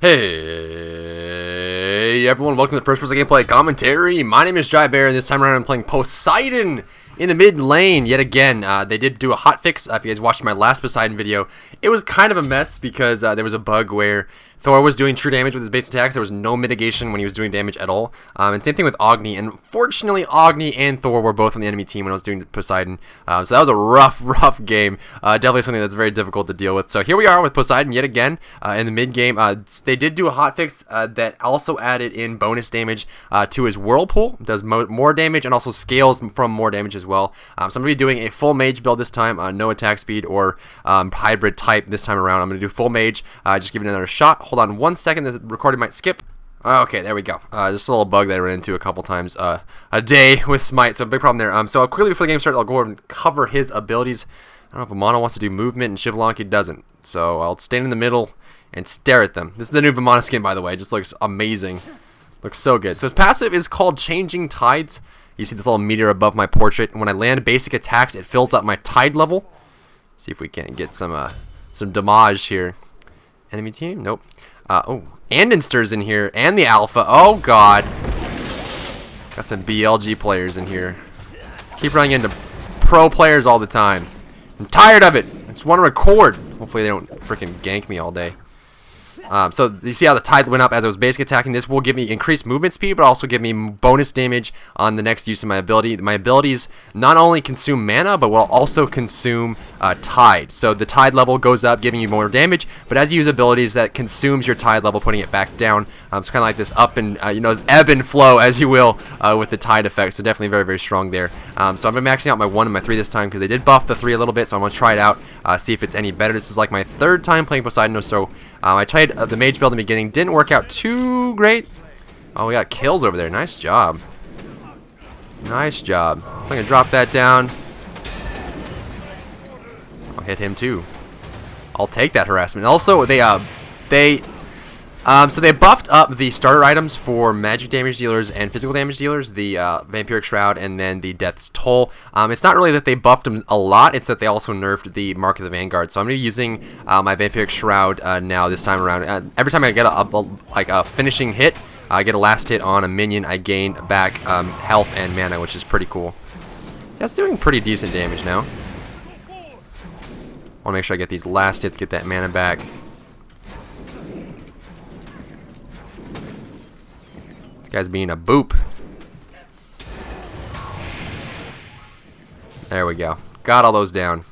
Hey everyone, welcome to the first person gameplay commentary. My name is Dry Bear, and this time around I'm playing Poseidon in the mid lane yet again. They did do a hotfix. If you guys watched my last Poseidon video, it was kind of a mess because there was a bug where Thor was doing true damage with his base attacks. There was no mitigation when he was doing damage at all. And same thing with Agni. And fortunately, Agni and Thor were both on the enemy team when I was doing Poseidon. So that was a rough game. Definitely something that's very difficult to deal with. So here we are with Poseidon yet again in the mid game. They did do a hotfix that also added in bonus damage to his Whirlpool. Does more damage and also scales from more damage as well. So I'm going to be doing a full mage build this time. No attack speed or hybrid type this time around. I'm going to do full mage. Just give it another shot. Hold on 1 second, the recording might skip. Okay, there we go. Just a little bug that I ran into a couple times a day with Smite, so big problem there. So quickly before the game starts, I'll go over and cover his abilities. I don't know if Vamana wants to do movement and Shibalanki doesn't, so I'll stand in the middle and stare at them. This is the new Vamana skin, by the way. It just looks amazing. Looks so good. So his passive is called Changing Tides. You see this little meter above my portrait, and when I land basic attacks, it fills up my tide level. See if we can't get some damage here. Enemy team? Nope. Oh, Andinster's in here, and the Alpha. Oh, God. Got some BLG players in here. Keep running into pro players all the time. I'm tired of it. I just want to record. Hopefully they don't freaking gank me all day. So you see how the tide went up as I was basic attacking. This will give me increased movement speed, but also give me bonus damage on the next use of my ability. My abilities not only consume mana, but will also consume tide. So the tide level goes up, giving you more damage, but as you use abilities, that consumes your tide level, putting it back down. It's kind of like this up and, ebb and flow, as you will, with the tide effect. So definitely very strong there. So I'm maxing out my 1 and my 3 this time, because they did buff the 3 a little bit, so I'm going to try it out, see if it's any better. This is like my 3rd time playing Poseidon, so I tried the mage build in the beginning. Didn't work out too great. Oh, we got kills over there. Nice job. Nice job. So I'm going to drop that down. I'll hit him too. I'll take that harassment. Also, so they buffed up the starter items for magic damage dealers and physical damage dealers, the Vampiric Shroud and then the Death's Toll. It's not really that they buffed them a lot, it's that they also nerfed the Mark of the Vanguard. So I'm going to be using my Vampiric Shroud now this time around. Every time I get a finishing hit, I get a last hit on a minion, I gain back health and mana, which is pretty cool. That's doing pretty decent damage now. I want to make sure I get these last hits, get that mana back. This guy's being a boop. There we go. Got all those down.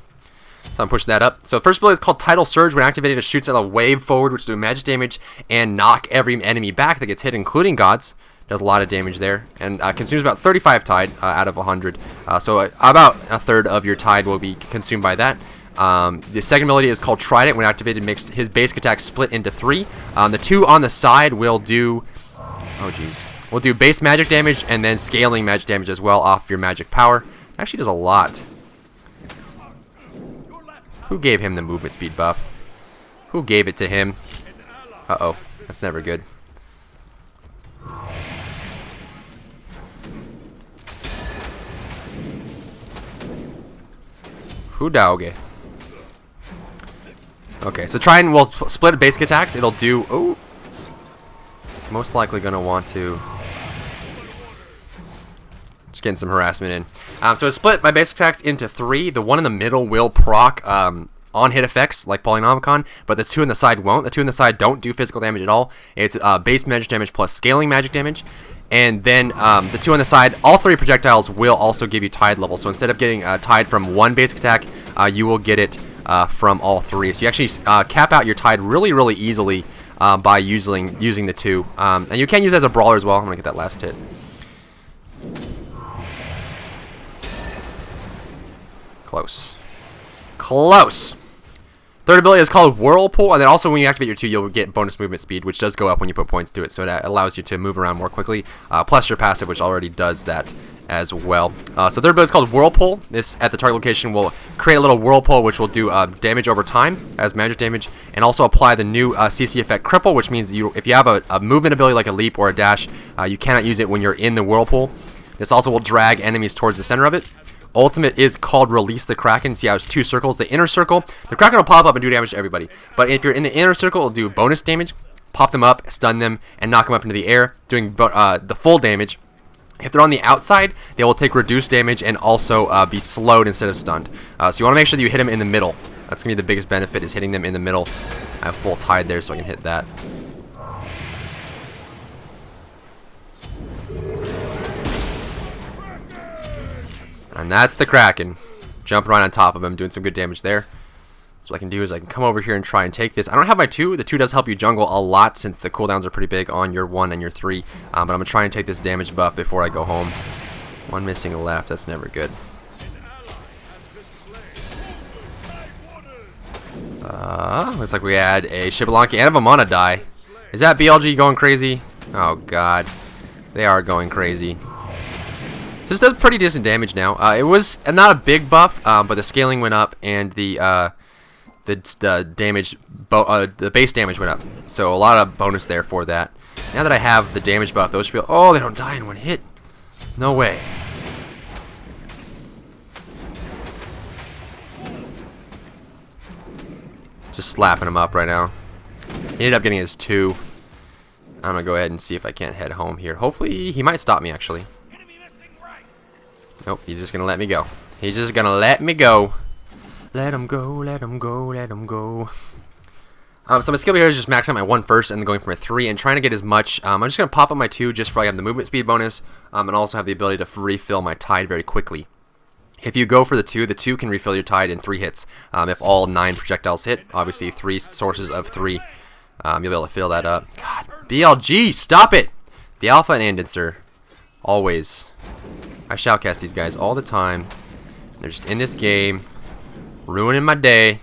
So I'm pushing that up. So first ability is called Tidal Surge. When activated, it shoots out a wave forward, which does magic damage and knock every enemy back that gets hit, including gods. Does a lot of damage there, and consumes about 35 tide out of 100. So about a third of your tide will be consumed by that. The second ability is called Trident. When activated, makes his basic attack split into 3. The 2 on the side will do... Oh, jeez. We'll do base magic damage and then scaling magic damage as well off your magic power. Actually does a lot. Who gave him the movement speed buff? Who gave it to him? Uh-oh. That's never good. Who dauge? Okay, so Trident will split basic attacks. It'll do... Oh! Most likely going to want to just getting some harassment in. So I split my basic attacks into 3. The one in the middle will proc on hit effects like Polynomicon, but the 2 on the side won't. The 2 on the side don't do physical damage at all. It's base magic damage plus scaling magic damage. And then the 2 on the side, all 3 projectiles will also give you tide level. So instead of getting tide from 1 basic attack, you will get it from all 3. So you actually cap out your tide really easily by using the 2. And you can use it as a brawler as well. I'm going to get that last hit. Close. Close! Third ability is called Whirlpool, and then also when you activate your 2, you'll get bonus movement speed, which does go up when you put points to it, so that allows you to move around more quickly, plus your passive, which already does that as well. So third ability is called Whirlpool. This, at the target location, will create a little whirlpool, which will do damage over time as magic damage, and also apply the new CC effect Cripple, which means if you have a movement ability like a leap or a dash, you cannot use it when you're in the whirlpool. This also will drag enemies towards the center of it. Ultimate is called Release the Kraken. See how it's 2 circles. The inner circle, the Kraken will pop up and do damage to everybody. But if you're in the inner circle, it'll do bonus damage, pop them up, stun them, and knock them up into the air, doing the full damage. If they're on the outside, they will take reduced damage and also be slowed instead of stunned. So you want to make sure that you hit them in the middle. That's going to be the biggest benefit, is hitting them in the middle. I have full tide there, so I can hit that. And that's the Kraken. Jumping right on top of him, doing some good damage there. So what I can do is I can come over here and try and take this. I don't have my 2. The 2 does help you jungle a lot since the cooldowns are pretty big on your 1 and your 3. But I'm going to try and take this damage buff before I go home. 1 missing left. That's never good. Looks like we had a Shibalanki and a Vamana die. Is that BLG going crazy? Oh, God. They are going crazy. So this does pretty decent damage now. It was not a big buff, but the scaling went up and the damage, the base damage went up. So a lot of bonus there for that. Now that I have the damage buff, those should be. Oh, they don't die in one hit. No way. Just slapping him up right now. He ended up getting his 2. I'm gonna go ahead and see if I can't head home here. Hopefully, he might stop me actually. Nope, he's just gonna let me go. He's just gonna let me go. Let him go, let him go, let him go. So my skill here is just maxing out my 1 first and then going for a 3 and trying to get as much. I'm just gonna pop up my 2 just for I have the movement speed bonus and also have the ability to refill my tide very quickly. If you go for the 2 can refill your tide in 3 hits. If all 9 projectiles hit, obviously 3 sources of 3, you'll be able to fill that up. God, BLG, stop it! The Alpha and Andancer, always. I shoutcast these guys all the time. They're just in this game, ruining my day.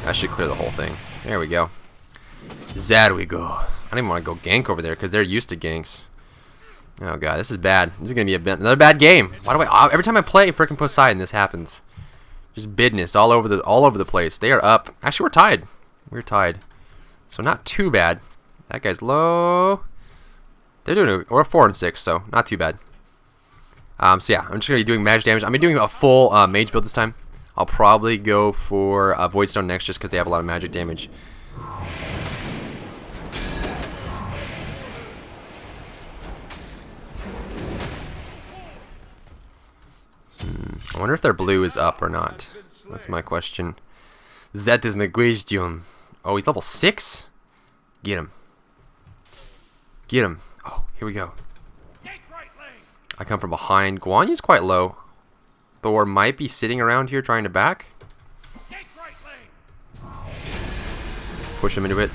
I should clear the whole thing. There we go. There we go. I don't even want to go gank over there because they're used to ganks. Oh god, this is bad. This is gonna be another bad game. Why do I? Every time I play frickin' Poseidon, this happens. Just bidness all over the place. They are up. Actually, we're tied. We're tied. So not too bad. That guy's low. They're doing we're 4 and 6, so not too bad. So yeah, I'm just gonna be doing magic damage. I'm gonna be doing a full mage build this time. I'll probably go for Voidstone next, just because they have a lot of magic damage. I wonder if their blue is up or not. That's my question. That is my question. Oh, he's level 6? Get him. Get him. Oh, here we go. I come from behind. Guan Yu's quite low. Thor might be sitting around here trying to back. Push him into it.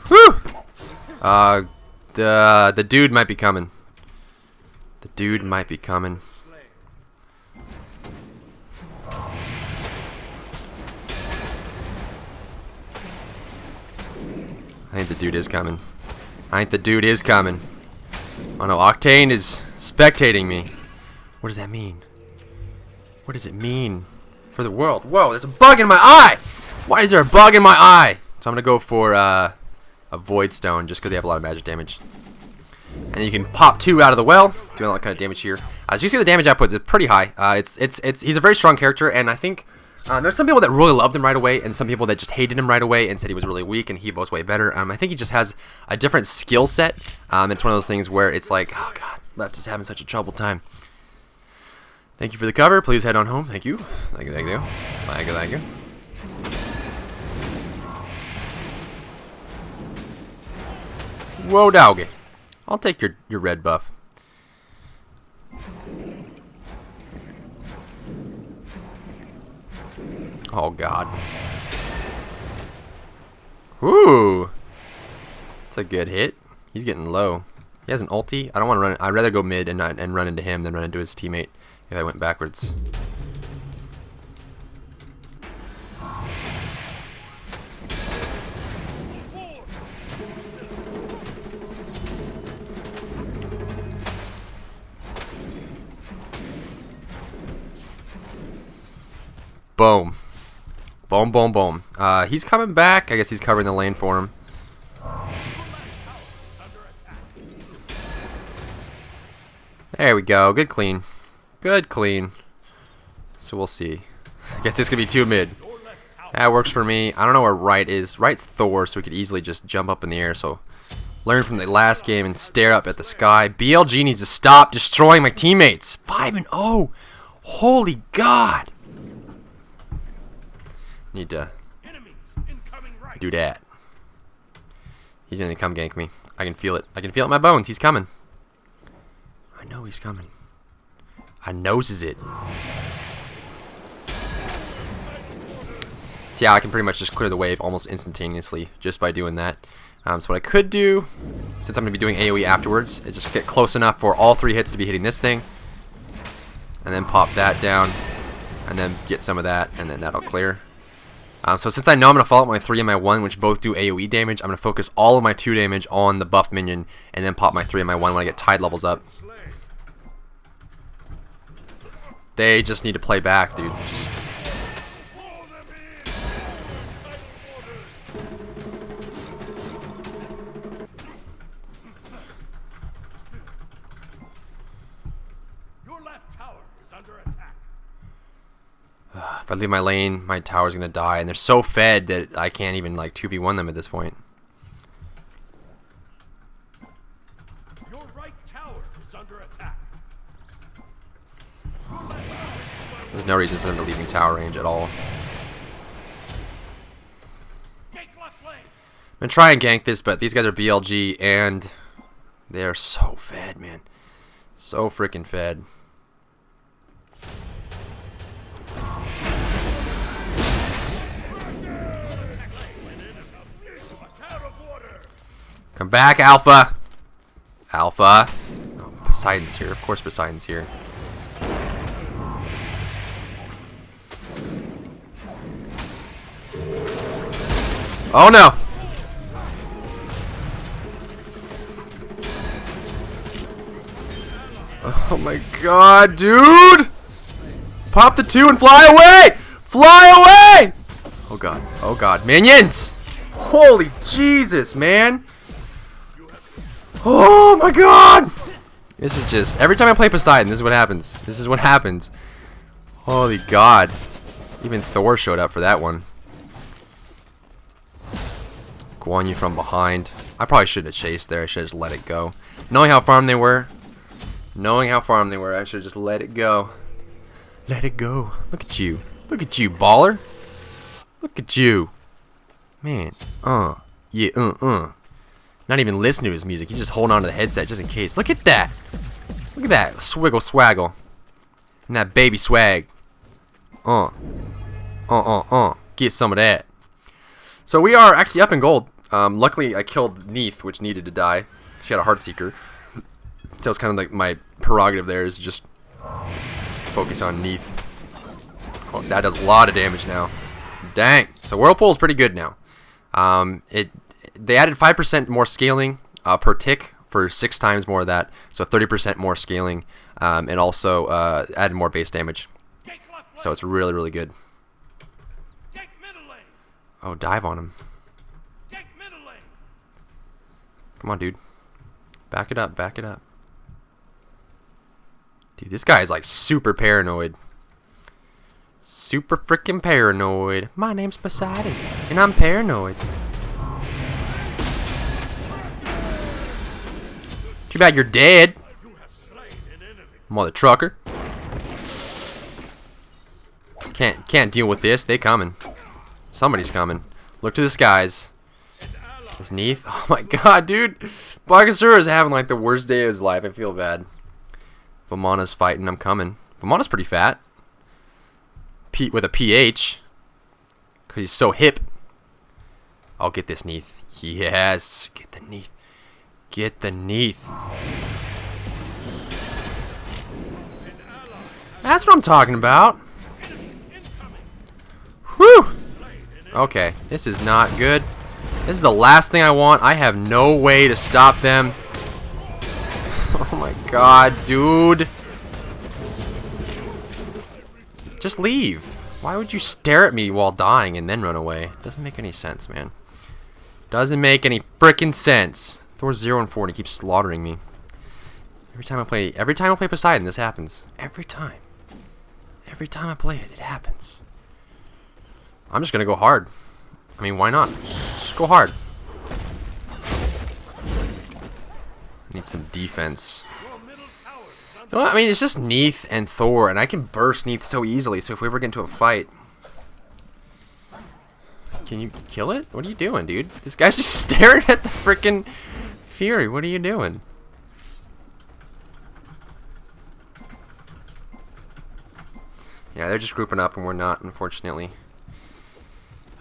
Whew! The dude might be coming. The dude might be coming. I think the dude is coming. I think the dude is coming. Oh no, Octane is spectating me. What does that mean? What does it mean for the world? Whoa, there's a bug in my eye! Why is there a bug in my eye? So I'm gonna go for a Voidstone just because they have a lot of magic damage. And you can pop 2 out of the well, doing all that kind of damage here. As you see, the damage output is pretty high. He's a very strong character, and I think there's some people that really loved him right away, and some people that just hated him right away and said he was really weak, and he was way better. I think he just has a different skill set. It's one of those things where it's like, oh god, Left is having such a troubled time. Thank you for the cover. Please head on home. Thank you. Thank you. Thank you. Thank you. Thank you. Whoa, doggy. I'll take your red buff. Oh god. Whoo! That's a good hit. He's getting low. He has an ulti. I don't want to run. I'd rather go mid and run into him than run into his teammate if I went backwards. Boom. Boom, boom, boom. He's coming back. I guess he's covering the lane for him. There we go. Good clean. Good clean. So we'll see. I guess it's going to be 2 mid. That works for me. I don't know where right is. Right's Thor, so we could easily just jump up in the air. So learn from the last game and stare up at the sky. BLG needs to stop destroying my teammates. 5-0. Holy God. Need to do that. He's going to come gank me. I can feel it. I can feel it in my bones. He's coming. I know he's coming. I noses it. See how I can pretty much just clear the wave almost instantaneously just by doing that. So what I could do, since I'm going to be doing AoE afterwards, is just get close enough for all 3 hits to be hitting this thing. And then pop that down. And then get some of that, and then that'll clear. So since I know I'm going to follow up my 3 and my 1, which both do AoE damage, I'm going to focus all of my 2 damage on the buff minion, and then pop my 3 and my 1 when I get tide levels up. They just need to play back, dude. Just... Your left tower is under attack. If I leave my lane, my tower's gonna die, and they're so fed that I can't even like 2v1 them at this point. Your right tower is under attack. There's no reason for them to leave me tower range at all. Gank left lane. I'm gonna try and gank this, but these guys are BLG, and they're so fed, man. So freaking fed. Come back, Alpha! Alpha! Oh, Poseidon's here. Of course Poseidon's here. Oh no! Oh my God, dude! Pop the 2 and fly away! Fly away! Oh God. Oh God. Minions! Holy Jesus, man! Oh my God! This is just... Every time I play Poseidon, this is what happens. This is what happens. Holy God. Even Thor showed up for that one. Guan Yu from behind. I probably shouldn't have chased there. I should have just let it go. Knowing how farm they were. Knowing how farm they were, I should have just let it go. Let it go. Look at you. Look at you, baller. Look at you. Man. Yeah, Not even listening to his music. He's just holding on to the headset just in case. Look at that. Look at that. Swiggle swaggle. And that baby swag. Get some of that. So we are actually up in gold. Luckily, I killed Neath, which needed to die. She had a Heartseeker. So it's kind of like my prerogative there is just focus on Neath. Oh, that does a lot of damage now. Dang. So Whirlpool is pretty good now. They added 5% more scaling per tick for 6 times more of that. So 30% more scaling. And also added more base damage. So it's really, really good. Oh, dive on him. Come on, dude. Back it up, back it up. Dude, this guy is like super paranoid. Super freaking paranoid. My name's Poseidon, and I'm paranoid. Too bad you're dead, mother trucker. Can't deal with this. They coming. Somebody's coming. Look to the skies. Is Neath? Oh my God, dude. Bakasura is having like the worst day of his life. I feel bad. Vamana's fighting. I'm coming. Vamana's pretty fat. Pete with a PH. Because he's so hip. I'll get this Neath. Yes. Get the Neath. Get the Neath. That's what I'm talking about. Whew. Okay. This is not good. This is the last thing I want. I have no way to stop them. Oh my God, dude. Just leave. Why would you stare at me while dying and then run away? Doesn't make any sense, man. Doesn't make any frickin' sense. Thor's 0 and 4 and he keeps slaughtering me. Every time I play Poseidon, this happens. Every time I play it, it happens. I'm just gonna go hard. I mean, why not? Just go hard. Need some defense. You know what? I mean, it's just Neith and Thor, and I can burst Neith so easily. So if we ever get into a fight, can you kill it? What are you doing, dude? This guy's just staring at the freaking Fury. What are you doing? Yeah, they're just grouping up, and we're not, unfortunately.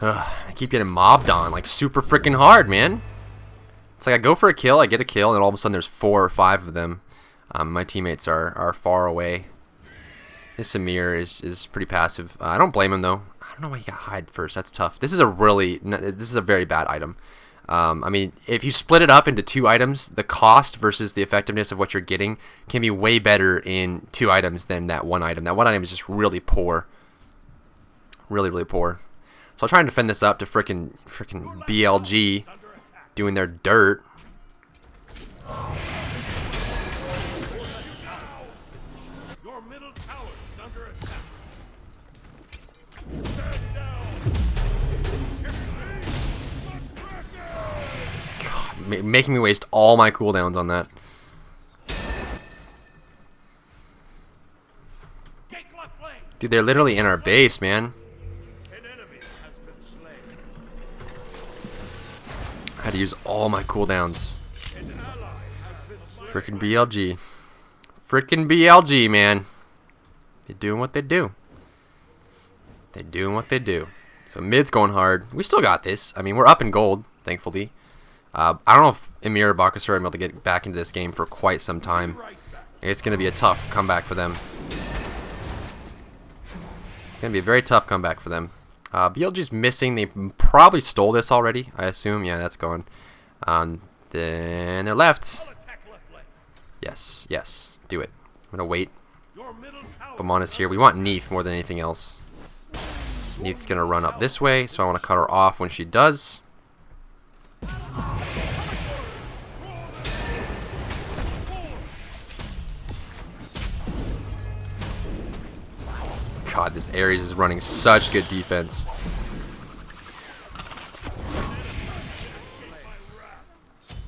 I keep getting mobbed on, like, super freaking hard, man. It's like I go for a kill, I get a kill, and then all of a sudden there's 4 or 5 of them. My teammates are far away. This Amir is pretty passive. I don't blame him, though. I don't know why he got hide first. That's tough. This is a very bad item. I mean, if you split it up into 2 items, the cost versus the effectiveness of what you're getting can be way better in 2 items than that 1 item. That 1 item is just really poor. Really, really poor. So I'll try and defend this up to frickin' BLG doing their dirt. Your middle tower is under attack. God, making me waste all my cooldowns on that. Dude, they're literally in our base, man. I had to use all my cooldowns. Frickin' BLG. Frickin' BLG, man. They're doing what they do. They're doing what they do. So mid's going hard. We still got this. I mean, we're up in gold, thankfully. I don't know if Emir or Bakasur are able to get back into this game for quite some time. It's going to be a tough comeback for them. It's going to be a very tough comeback for them. BLG's missing. They probably stole this already, I assume. Yeah, that's gone. Then they're left. Yes, yes. Do it. I'm going to wait. Bamana's here. We want Neith more than anything else. Neith's going to run up this way, so I want to cut her off when she does. God, this Ares is running such good defense.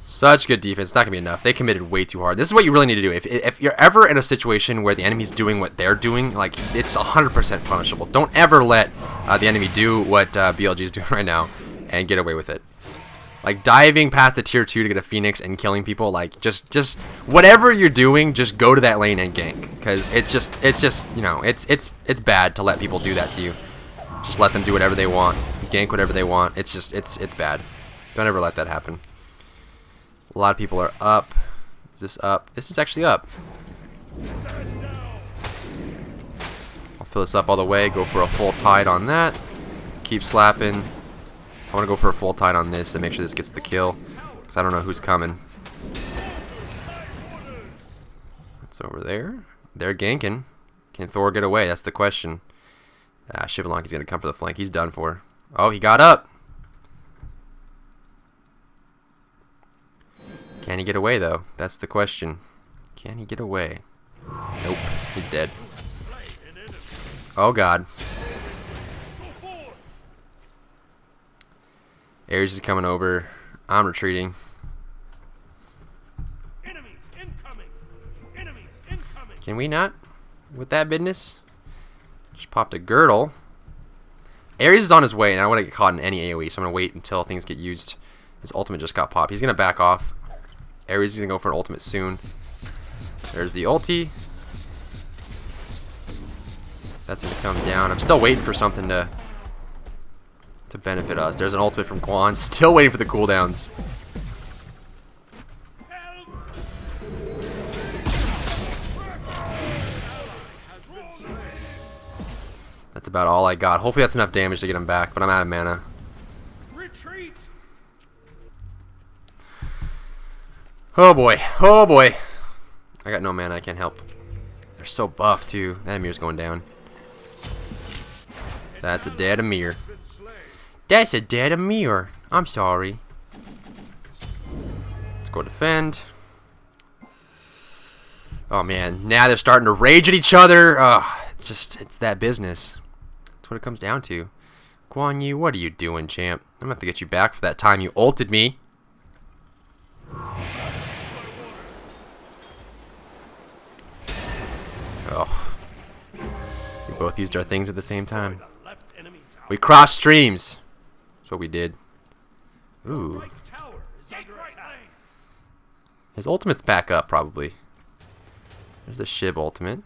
Such good defense. It's not going to be enough. They committed way too hard. This is what you really need to do. If you're ever in a situation where the enemy's doing what they're doing, like, it's 100% punishable. Don't ever let the enemy do what BLG is doing right now and get away with it. Like, diving past the tier 2 to get a Phoenix and killing people, like, just whatever you're doing, just go to that lane and gank. Because it's just, you know, it's bad to let people do that to you. Just let them do whatever they want. Gank whatever they want. It's just, it's bad. Don't ever let that happen. A lot of people are up. Is this up? This is actually up. I'll fill this up all the way. Go for a full tide on that. Keep slapping. I want to go for a full tide on this and make sure this gets the kill. Because I don't know who's coming. It's over there. They're ganking. Can Thor get away? That's the question. Shibalonki's going to come for the flank. He's done for. Oh, he got up. Can he get away, though? That's the question. Can he get away? Nope. He's dead. Oh, God. Ares is coming over. I'm retreating. Can we not? With that business? Just popped a girdle. Ares is on his way, and I don't want to get caught in any AoE, so I'm going to wait until things get used. His ultimate just got popped. He's going to back off. Ares is going to go for an ultimate soon. There's the ulti. That's going to come down. I'm still waiting for something to benefit us. There's an ultimate from Quan. Still waiting for the cooldowns. That's about all I got. Hopefully that's enough damage to get him back, but I'm out of mana. Retreat. Oh boy. Oh boy. I got no mana. I can't help. They're so buff too. That Amir's going down. That's a dead Amir. That's a dead Amir. I'm sorry. Let's go defend. Oh man, now they're starting to rage at each other. It's that business. That's what it comes down to. Guan Yu, what are you doing, champ? I'm gonna have to get you back for that time you ulted me. Oh. We both used our things at the same time. We crossed streams. That's what we did. Ooh. His ultimate's back up, probably. There's the Shib ultimate.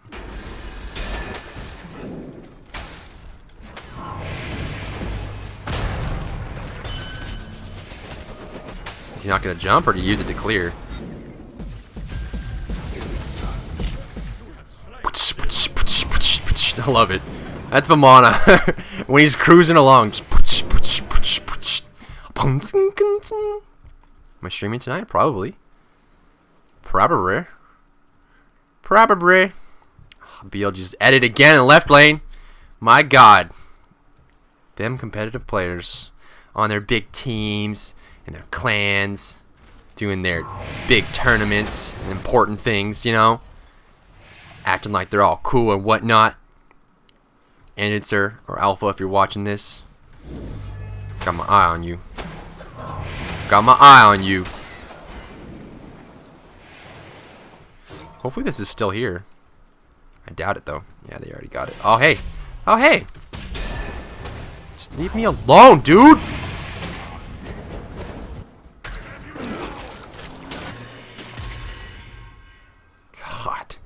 Is he not going to jump, or do you use it to clear? I love it. That's Vamana. When he's cruising along. Just am I streaming tonight? Probably. Probably. BL just edit again in left lane. My god. Them competitive players on their big teams and their clans doing their big tournaments and important things, you know, acting like they're all cool and whatnot. And it's or Alpha, if you're watching this, got my eye on you. Got my eye on you. Hopefully this is still here. I doubt it though. Yeah, they already got it. Oh hey. Oh hey. Just leave me alone, dude. God.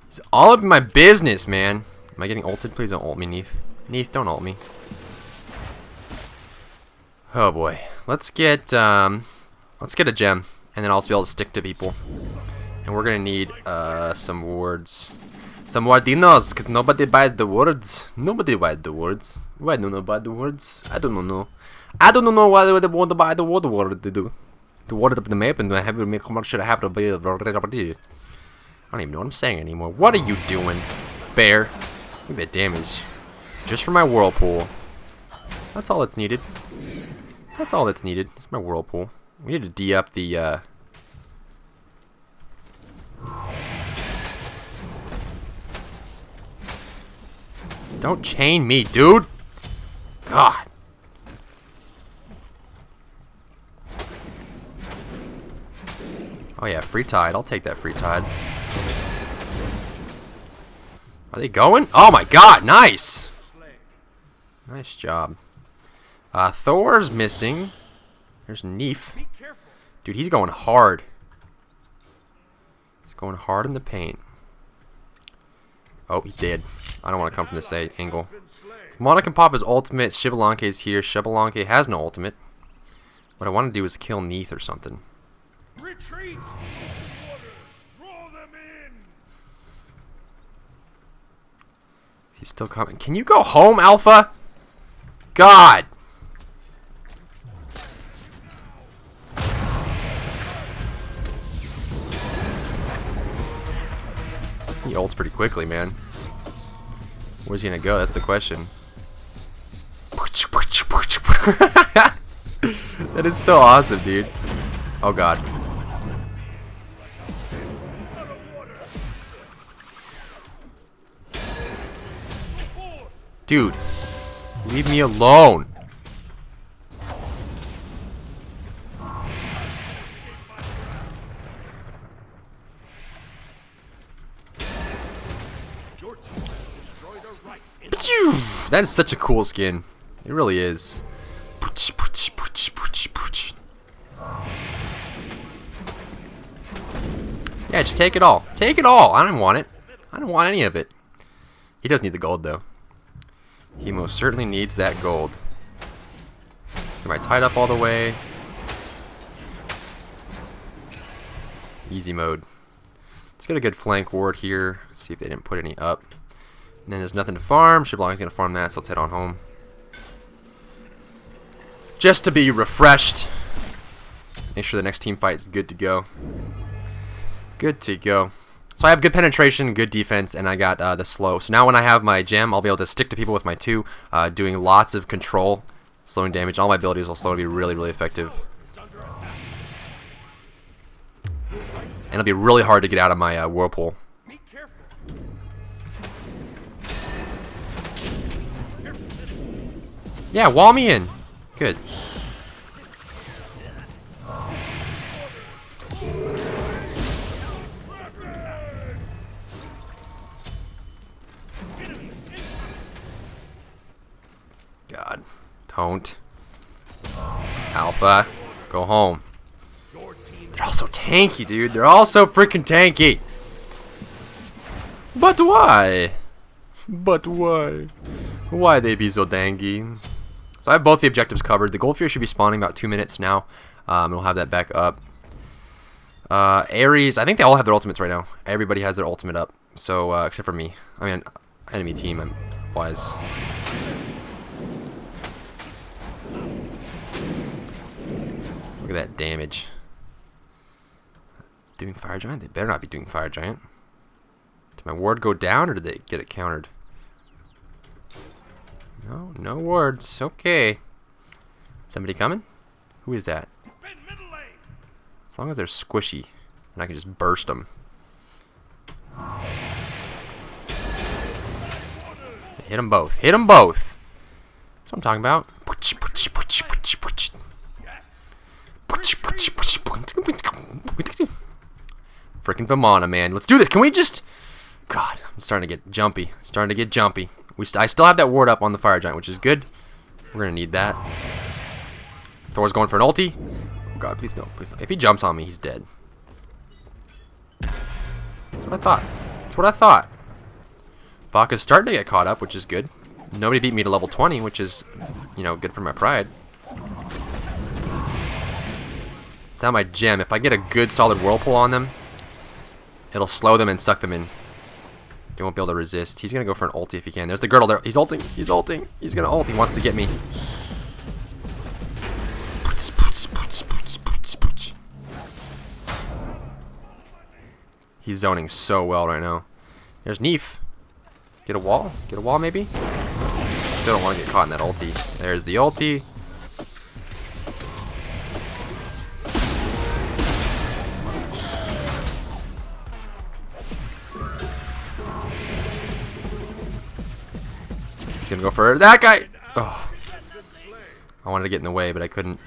It's all up in my business, man. Am I getting ulted? Please don't ult me, Neith. Neith, don't ult me. Oh boy. Let's get a gem, and then I'll be able to stick to people. And we're gonna need some wards. Some wardinos, cause nobody buys the wards. Nobody buys the wards. Why don't nobody buy the wards? I don't know. I don't know why they want to buy the ward they do. To ward up the map and have it make commercial have to be. I don't even know what I'm saying anymore. What are you doing, bear? Look at that damage. Just for my whirlpool. That's all that's needed. That's all that's needed. It's my whirlpool. We need to D-up the Don't chain me, dude. God. Oh yeah, free tide. I'll take that free tide. Are they going? Oh my god, nice! Nice job. Thor's missing. There's Neef. Dude, he's going hard. He's going hard in the paint. Oh, he did. I don't want to come from this angle. Mana can pop his ultimate. Shibalanke's here. Shibalanke has no ultimate. What I want to do is kill Neith or something. Retreat! Draw them in! He's still coming. Can you go home, Alpha? God! He ults pretty quickly, man. Where's he gonna go? That's the question. That is so awesome, dude. Oh god. Dude, leave me alone. That is such a cool skin. It really is. Yeah, just take it all. Take it all. I don't want it. I don't want any of it. He does need the gold, though. He most certainly needs that gold. Am I tied up all the way? Easy mode. Let's get a good flank ward here. See if they didn't put any up. And then there's nothing to farm. Shiblong's gonna farm that, so let's head on home. Just to be refreshed. Make sure the next team fight is good to go. Good to go. So I have good penetration, good defense, and I got the slow. So now when I have my gem, I'll be able to stick to people with my 2, doing lots of control, slowing damage. All my abilities will slow to be really, really effective. And it'll be really hard to get out of my whirlpool. Yeah, wall me in. Good. God. Don't. Alpha. Go home. They're all so tanky, dude. They're all so freaking tanky. But why? But why? Why they be so dangy? So I have both the objectives covered. The Goldfear should be spawning about 2 minutes now. We'll have that back up. Ares, I think they all have their ultimates right now. Everybody has their ultimate up. So, except for me. I mean, enemy team, I'm wise. Look at that damage. Doing Fire Giant? They better not be doing Fire Giant. Did my ward go down or did they get it countered? No, no wards. Okay. Somebody coming? Who is that? As long as they're squishy, and I can just burst them. Hit them both. Hit them both. That's what I'm talking about. Freaking Vimana, man. Let's do this. Can we just... God, I'm starting to get jumpy. Starting to get jumpy. I still have that ward up on the Fire Giant, which is good. We're going to need that. Thor's going for an ulti. Oh god, please no. Please no. If he jumps on me, he's dead. That's what I thought. That's what I thought. Baka's starting to get caught up, which is good. Nobody beat me to level 20, which is, you know, good for my pride. It's not my gem. If I get a good solid whirlpool on them, it'll slow them and suck them in. They won't be able to resist. He's going to go for an ulti if he can. There's the girdle there. He's ulting. He's ulting. He's going to ult. He wants to get me. He's zoning so well right now. There's Neef. Get a wall? Get a wall maybe? Still don't want to get caught in that ulti. There's the ulti. He's gonna go for that guy. Oh. I wanted to get in the way, but I couldn't.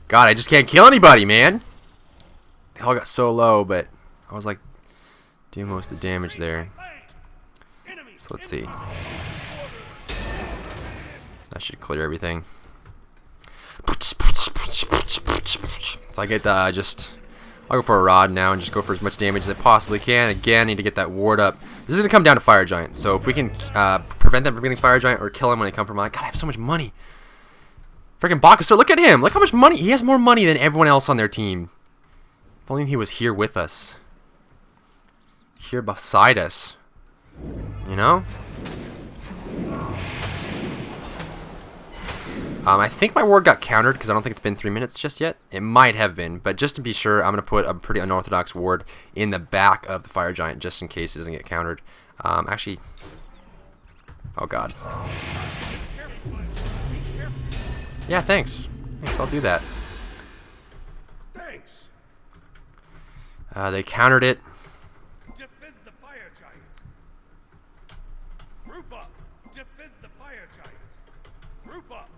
God, I just can't kill anybody, man. They all got so low, but I was like doing most of the damage there. So let's see. That should clear everything. So I get I'll go for a rod now and just go for as much damage as I possibly can. Again, I need to get that ward up. This is gonna come down to Fire Giant. So if we can prevent them from getting Fire Giant or kill him when they come from God, I have so much money. Freaking Bakasur, look at him! Look how much money! He has more money than everyone else on their team. If only he was here with us. Here beside us. You know? I think my ward got countered because I don't think it's been 3 minutes just yet. It might have been, but just to be sure, I'm going to put a pretty unorthodox ward in the back of the Fire Giant just in case it doesn't get countered. Actually... Oh god. Yeah, thanks. Thanks, I'll do that. Thanks. They countered it. Defend the Fire Giant. Group up. Defend the Fire Giant. Group up.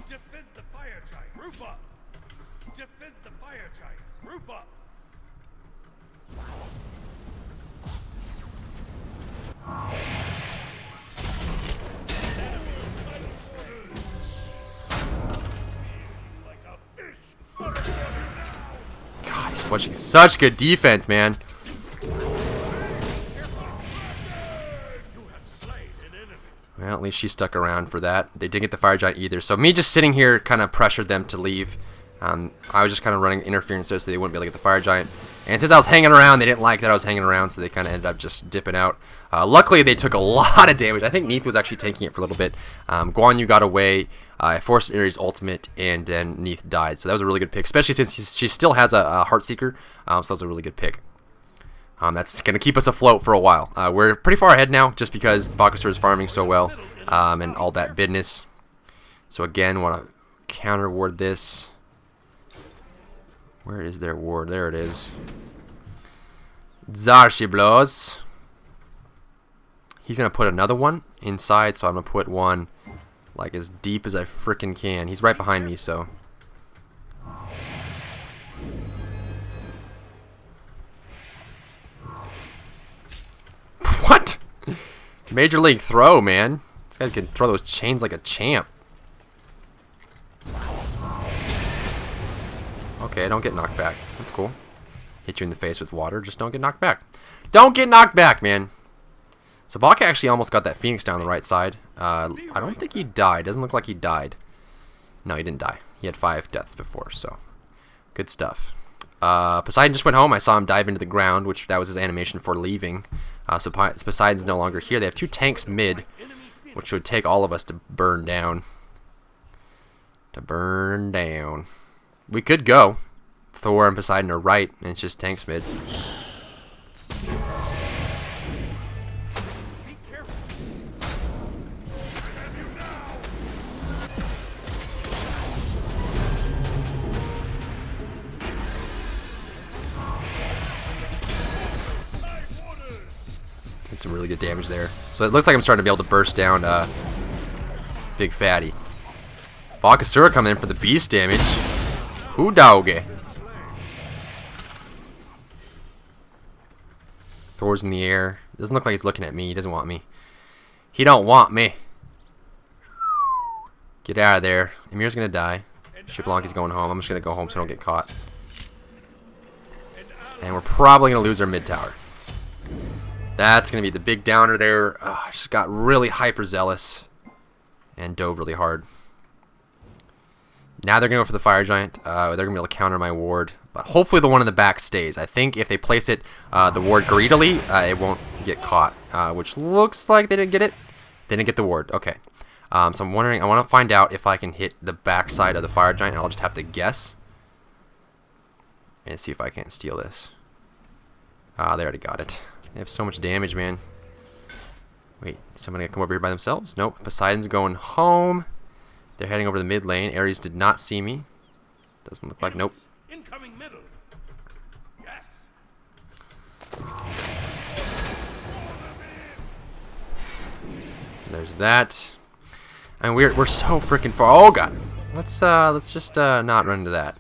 Defend the Fire Giant. Group up. Defend the Fire Giant. Group up. God, he's watching such good defense, man. Well, at least she stuck around for that. They didn't get the Fire Giant either. So me just sitting here kind of pressured them to leave. I was just kind of running interference so they wouldn't be able to get the Fire Giant. And since I was hanging around, they didn't like that I was hanging around, so they kind of ended up just dipping out. Luckily, they took a lot of damage. I think Neef was actually tanking it for a little bit. Guan Yu got away. I forced Ares' ultimate, and then Neef died. So that was a really good pick, especially since she still has a Heartseeker. So that was a really good pick. That's going to keep us afloat for a while. We're pretty far ahead now just because the Bakasura is farming so well and all that business. So again, want to counter ward this. Where is their ward? There it is. Zarshiblos. He's going to put another one inside, so I'm going to put one like as deep as I frickin' can. He's right behind me, so... What? Major League throw, man. This guy can throw those chains like a champ. Okay, don't get knocked back. That's cool. Hit you in the face with water. Just don't get knocked back. Don't get knocked back, man. So Baka actually almost got that Phoenix down the right side. I don't think he died. Doesn't look like he died. No, he didn't die. He had 5 deaths before, so good stuff. Poseidon just went home. I saw him dive into the ground, which that was his animation for leaving. So Poseidon's no longer here. They have 2 tanks mid, which would take all of us to burn down. We could go. Thor and Poseidon are right, and it's just tanks mid. Did some really good damage there. So it looks like I'm starting to be able to burst down Big Fatty. Bakasura coming in for the beast damage. Who doggy? Thor's in the air. Doesn't look like he's looking at me. He doesn't want me. He don't want me. Get out of there. Emir's gonna die. Shipblanki's going home. I'm just gonna go home so I don't get caught. And we're probably gonna lose our mid tower. That's gonna be the big downer there. I just got really hyper zealous and dove really hard. Now they're gonna go for the fire giant. They're gonna be able to counter my ward, but hopefully the one in the back stays. I think if they place it, the ward greedily, it won't get caught. Which looks like they didn't get it. They didn't get the ward. Okay. So I'm wondering. I want to find out if I can hit the back side of the fire giant. And I'll just have to guess and see if I can't steal this. They already got it. They have so much damage, man. Wait, is somebody gonna come over here by themselves? Nope. Poseidon's going home. They're heading over the mid lane. Ares did not see me. Doesn't look like. Nope. Incoming middle. Yes. There's that. And we're so freaking far. Oh god. Let's just not run into that.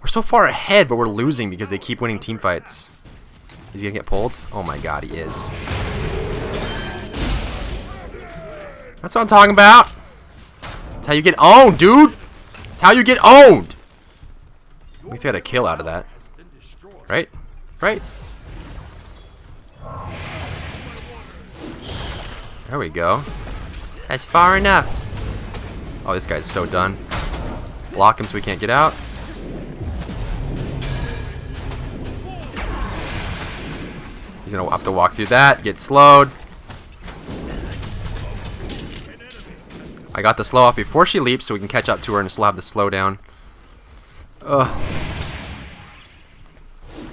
We're so far ahead, but we're losing because they keep winning team fights. He's gonna get pulled? Oh my god, he is. That's what I'm talking about. That's how you get owned, dude. That's how you get owned. At least got a kill out of that. Right? Right? There we go. That's far enough. Oh, this guy's so done. Block him so we can't get out. He's gonna have to walk through that, get slowed. I got the slow off before she leaps so we can catch up to her and still have the slow down. Ugh.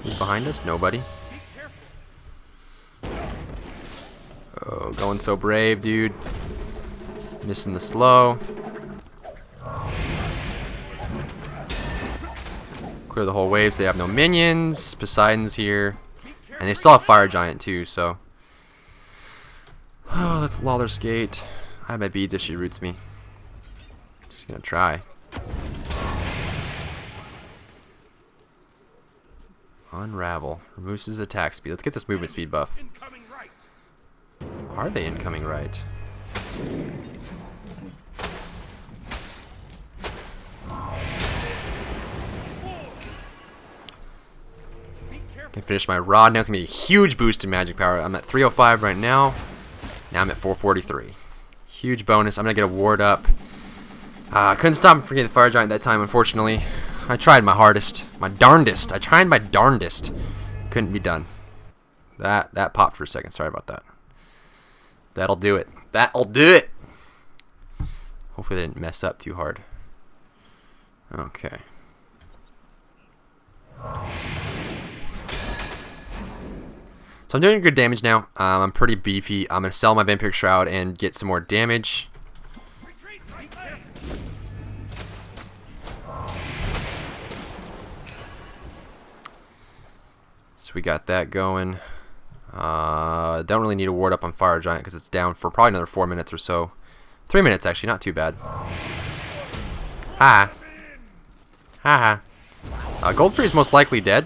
Who's behind us? Nobody. Oh, going so brave, dude. Missing the slow. Clear the whole wave so they have no minions. Poseidon's here. And they still have Fire Giant too, so. Oh, let's Lawler skate. I have my beads if she roots me. Just gonna try. Unravel. Removes his attack speed. Let's get this movement speed buff. Are they incoming right? Can finish my rod. Now it's gonna be a huge boost in magic power. I'm at 305 right now. Now I'm at 443. Huge bonus. I'm gonna get a ward up. Couldn't stop him from getting the fire giant that time, unfortunately. I tried my hardest, my darndest. I tried my darndest. Couldn't be done. That popped for a second. Sorry about that. That'll do it. That'll do it. Hopefully they didn't mess up too hard. Okay. So I'm doing good damage now. I'm pretty beefy. I'm going to sell my Vampiric Shroud and get some more damage. So we got that going. Don't really need a ward up on Fire Giant because it's down for probably another 4 minutes or so. 3 minutes actually, not too bad. Ha. Ha ha. Goldfree is most likely dead.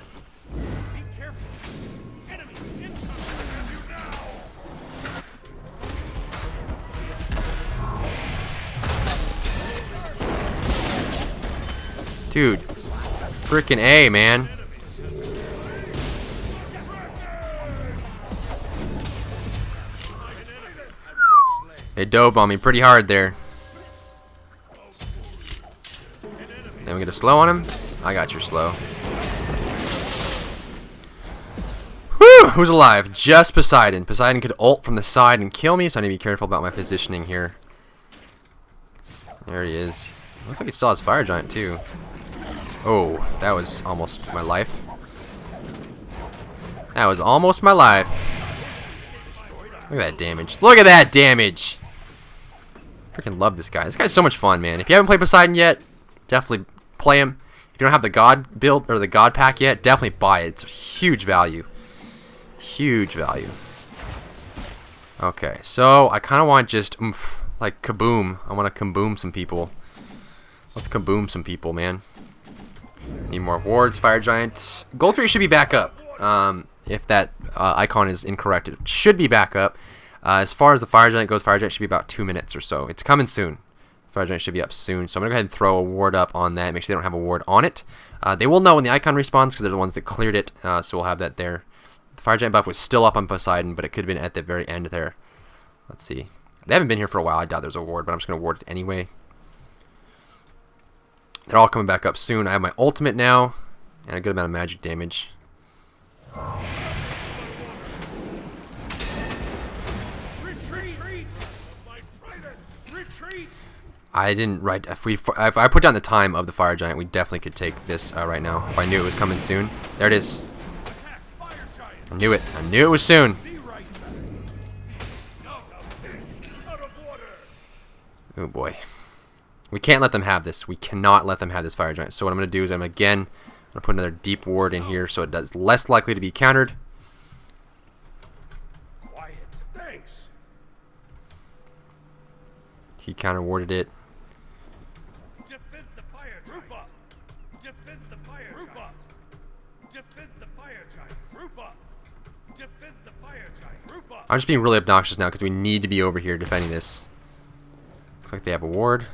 Dude, freaking A, man. They dove on me pretty hard there. Then we get a slow on him. I got your slow. Whew! Who's alive? Just Poseidon. Poseidon could ult from the side and kill me, so I need to be careful about my positioning here. There he is. Looks like he still has Fire Giant too. Oh, that was almost my life. That was almost my life. Look at that damage. Look at that damage! Freaking love this guy. This guy's so much fun, man. If you haven't played Poseidon yet, definitely play him. If you don't have the God build or the God pack yet, definitely buy it. It's huge value. Huge value. Okay, so I kind of want just like kaboom. I want to kaboom some people. Let's kaboom some people, man. Need more wards. Fire Giant. Goldfree should be back up. If that icon is incorrect, it should be back up. As far as the Fire Giant goes, Fire Giant should be about 2 minutes or so. It's coming soon. Fire Giant should be up soon. So I'm going to go ahead and throw a ward up on that. Make sure they don't have a ward on it. They will know when the icon respawns because they're the ones that cleared it. So we'll have that there. The Fire Giant buff was still up on Poseidon, but it could have been at the very end there. Let's see. They haven't been here for a while. I doubt there's a ward, but I'm just going to ward it anyway. They're all coming back up soon. I have my ultimate now, and a good amount of magic damage. I didn't write. If I put down the time of the Fire Giant, we definitely could take this right now. If I knew it was coming soon. There it is. I knew it. I knew it was soon. Oh boy. We can't let them have this. We cannot let them have this Fire Giant. So what I'm going to do is I'm going to put another deep ward in here so it does less likely to be countered. Quiet. Thanks. He counter warded it. Defend the fire giant. Defend the fire giant. Defend the fire giant. Defend the fire giant. I'm just being really obnoxious now because we need to be over here defending this. Looks like they have a ward.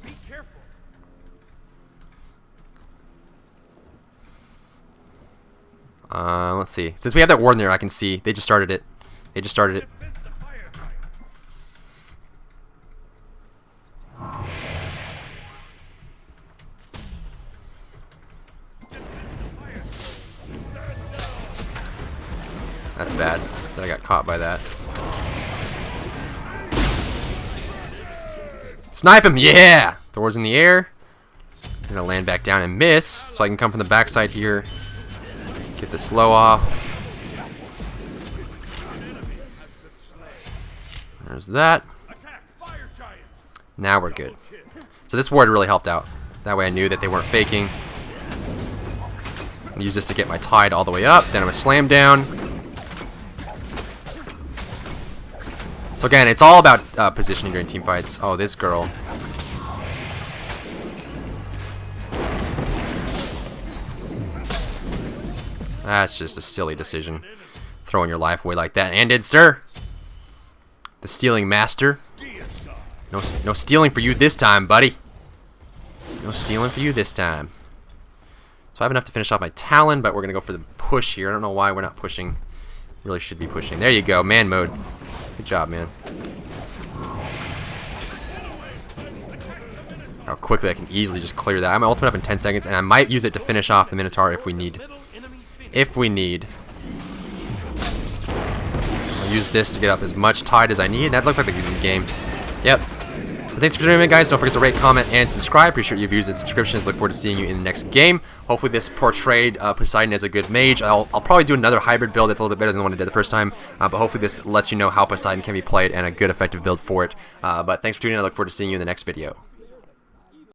Be careful. Let's see. Since we have that ward in there, I can see they just started it. They just started it. Defend the fire giant. That's bad that I got caught by that. Snipe him! Yeah! Thor's in the air. I'm gonna land back down and miss, so I can come from the backside here. Get the slow off. There's that. Now we're good. So this ward really helped out. That way I knew that they weren't faking. I'm use this to get my tide all the way up. Then I'm gonna slam down. So again, it's all about positioning during team fights. Oh, this girl. That's just a silly decision. Throwing your life away like that. And did sir. The stealing master. No stealing for you this time, buddy. No stealing for you this time. So I have enough to finish off my Talon, but we're going to go for the push here. I don't know why we're not pushing. Really should be pushing. There you go. Man mode. Good job, man. How quickly I can easily just clear that. I'm ultimate up in 10 seconds, and I might use it to finish off the Minotaur if we need. If we need. I'll use this to get up as much tide as I need. That looks like the game. Yep. I think thanks for tuning in, guys. Don't forget to rate, comment, and subscribe. Appreciate your views and subscriptions. Look forward to seeing you in the next game. Hopefully this portrayed Poseidon as a good mage. I'll probably do another hybrid build that's a little bit better than the one I did the first time, but hopefully this lets you know how Poseidon can be played and a good effective build for it. But thanks for tuning in. I look forward to seeing you in the next video.